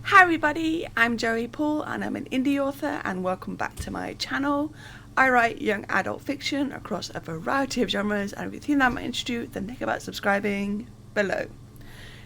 Hi everybody, I'm Joey Paul and I'm an indie author and welcome back to my channel. I write young adult fiction across a variety of genres, and if you think that might interest you, then think about subscribing below.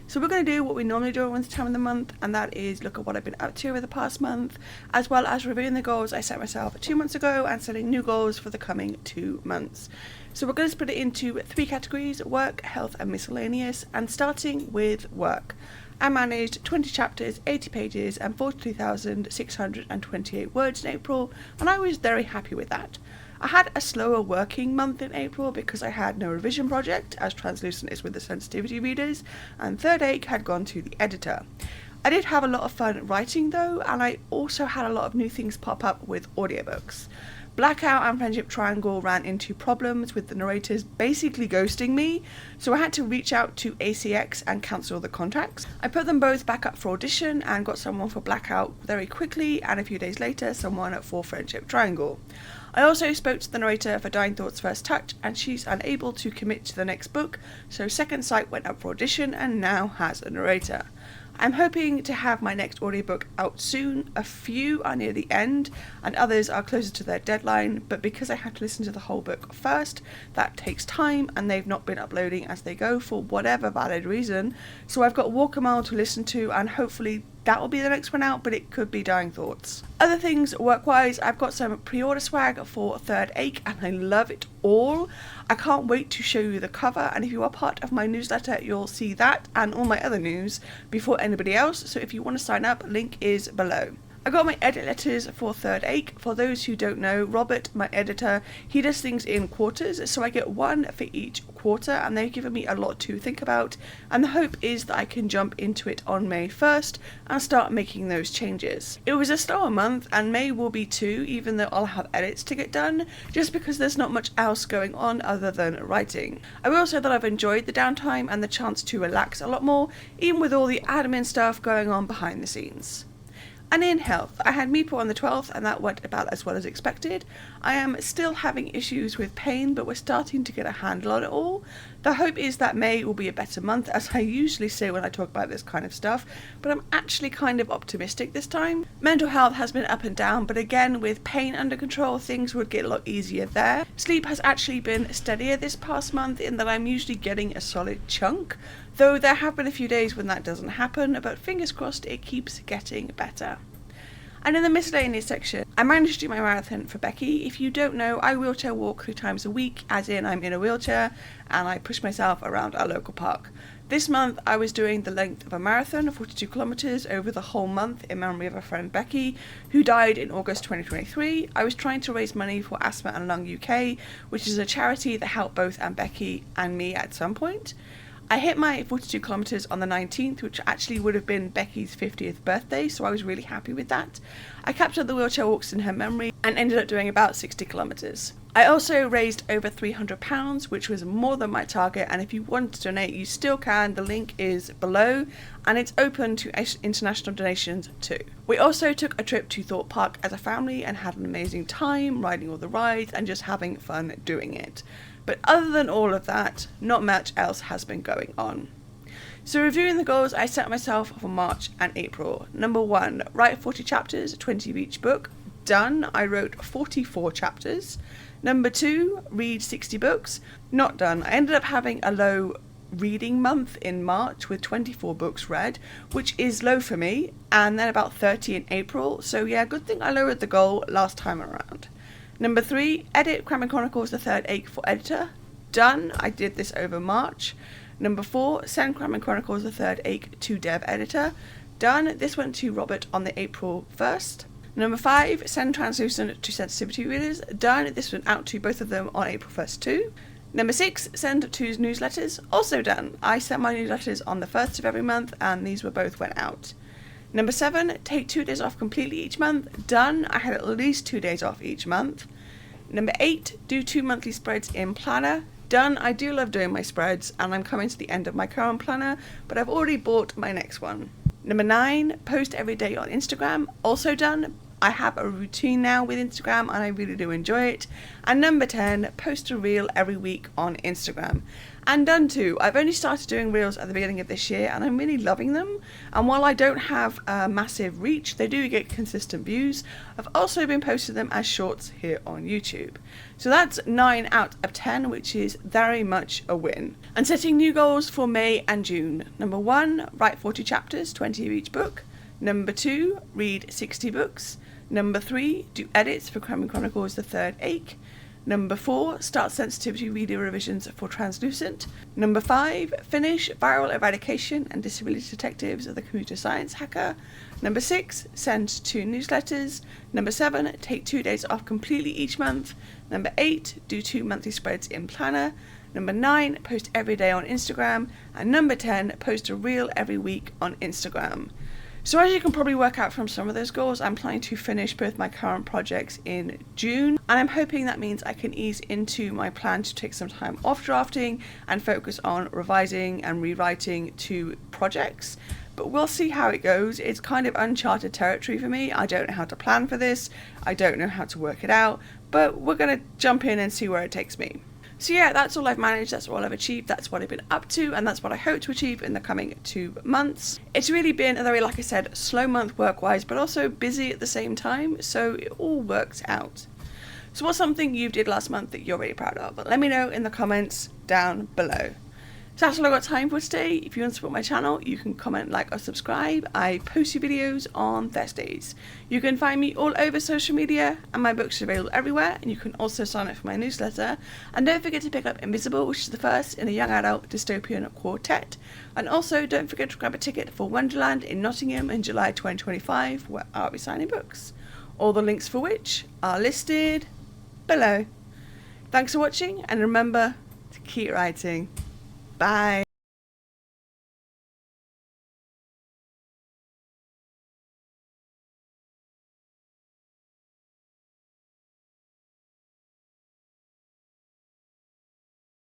So we're going to do what we normally do around this time of the month, and that is look at what I've been up to over the past month, as well as reviewing the goals I set myself 2 months ago and setting new goals for the coming 2 months. So we're going to split it into 3 categories: work, health and miscellaneous, and starting with work. I managed 20 chapters, 80 pages and 42,628 words in April, and I was very happy with that. I had a slower working month in April because I had no revision project, as translucent is with the sensitivity readers, and Third Ache had gone to the editor. I did have a lot of fun writing though, and I also had a lot of new things pop up with audiobooks. Blackout and Friendship Triangle ran into problems with the narrators basically ghosting me, so I had to reach out to ACX and cancel the contracts. I put them both back up for audition and got someone for Blackout very quickly, and a few days later someone for Friendship Triangle. I also spoke to the narrator for Dying Thought's First Touch, and she's unable to commit to the next book, so Second Sight went up for audition and now has a narrator. I'm hoping to have my next audiobook out soon. A few are near the end and others are closer to their deadline, but because I have to listen to the whole book first, that takes time, and they've not been uploading as they go for whatever valid reason, so I've got Walk a Mile to listen to, and hopefully that will be the next one out, but it could be Dying Thoughts. Other things work-wise, I've got some pre-order swag for Third Ache and I love it all. I can't wait to show you the cover, and if you are part of my newsletter you'll see that and all my other news before anybody else, so if you want to sign up, link is below. I got my edit letters for Third Ache. For those who don't know, Robert, my editor, he does things in quarters, so I get one for each quarter, and they've given me a lot to think about, and the hope is that I can jump into it on May 1st and start making those changes. It was a slower month, and May will be too, even though I'll have edits to get done, just because there's not much else going on other than writing. I will say that I've enjoyed the downtime and the chance to relax a lot more, even with all the admin stuff going on behind the scenes. And in health, I had Meeple on the 12th and that went about as well as expected. I am still having issues with pain, but we're starting to get a handle on it all. The hope is that May will be a better month, as I usually say when I talk about this kind of stuff, but I'm actually kind of optimistic this time. Mental health has been up and down, but again, with pain under control, things would get a lot easier there. Sleep has actually been steadier this past month in that I'm usually getting a solid chunk, though there have been a few days when that doesn't happen, but fingers crossed it keeps getting better. And in the miscellaneous section, I managed to do my marathon for Becky. If you don't know, I wheelchair walk 3 times a week, as in I'm in a wheelchair and I push myself around our local park. This month I was doing the length of a marathon of 42 kilometres over the whole month in memory of a friend, Becky, who died in August 2023. I was trying to raise money for Asthma and Lung UK, which is a charity that helped both Aunt Becky and me at some point. I hit my 42 kilometres on the 19th, which actually would have been Becky's 50th birthday, so I was really happy with that. I captured the wheelchair walks in her memory and ended up doing about 60 kilometres. I also raised over £300, which was more than my target, and if you want to donate you still can. The link is below and it's open to international donations too. We also took a trip to Thorpe Park as a family and had an amazing time riding all the rides and just having fun doing it. But other than all of that, not much else has been going on. So reviewing the goals I set myself for March and April. Number 1, write 40 chapters, 20 of each book. Done. I wrote 44 chapters. Number 2, read 60 books. Not done. I ended up having a low reading month in March with 24 books read, which is low for me, and then about 30 in April. So yeah, good thing I lowered the goal last time around. Number 3, edit Crime Chronicles the Third Ache for editor. Done. I did this over March. Number 4, send Crime Chronicles the Third Ache to dev editor. Done. This went to Robert on the April 1st. Number 5, send Translucent to sensitivity readers. Done. This went out to both of them on April 1st too. Number 6, send 2 newsletters. Also done. I send my newsletters on the 1st of every month and these were both went out. Number 7, take 2 days off completely each month. Done. I had at least 2 days off each month. Number 8, do 2 monthly spreads in planner. Done. I do love doing my spreads and I'm coming to the end of my current planner, but I've already bought my next one. Number 9, post every day on Instagram. Also done. I have a routine now with Instagram and I really do enjoy it. And number 10, post a reel every week on Instagram. And done too. I've only started doing reels at the beginning of this year and I'm really loving them. And while I don't have a massive reach, they do get consistent views. I've also been posting them as shorts here on YouTube. So that's 9 out of 10, which is very much a win. And setting new goals for May and June. Number 1, write 40 chapters, 20 of each book. Number 2, read 60 books. Number 3, do edits for Crime Chronicles The Third Ache. Number 4, start sensitivity reader revisions for Translucent. Number 5, finish Viral Eradication and Disability Detectives of the Computer Science Hacker. Number 6, send 2 newsletters. Number 7, take 2 days off completely each month. Number 8, do 2 monthly spreads in Planner. Number 9, post every day on Instagram. And number 10, post a reel every week on Instagram. So as you can probably work out from some of those goals, I'm planning to finish both my current projects in June, and I'm hoping that means I can ease into my plan to take some time off drafting and focus on revising and rewriting 2 projects. But we'll see how it goes. It's kind of uncharted territory for me. I don't know how to plan for this. I don't know how to work it out, but we're going to jump in and see where it takes me. So yeah, that's all I've managed, that's all I've achieved, that's what I've been up to, and that's what I hope to achieve in the coming 2 months. It's really been a very, like I said, slow month work-wise, but also busy at the same time, so it all works out. So what's something you did last month that you're really proud of? Let me know in the comments down below. So that's all I've got time for today. If you want to support my channel, you can comment, like, or subscribe. I post new videos on Thursdays. You can find me all over social media, and my books are available everywhere, and you can also sign up for my newsletter. And don't forget to pick up Invisible, which is the first in a young adult dystopian quartet. And also don't forget to grab a ticket for Wonderland in Nottingham in July 2025, where I'll be signing books. All the links for which are listed below. Thanks for watching, and remember to keep writing. Bye.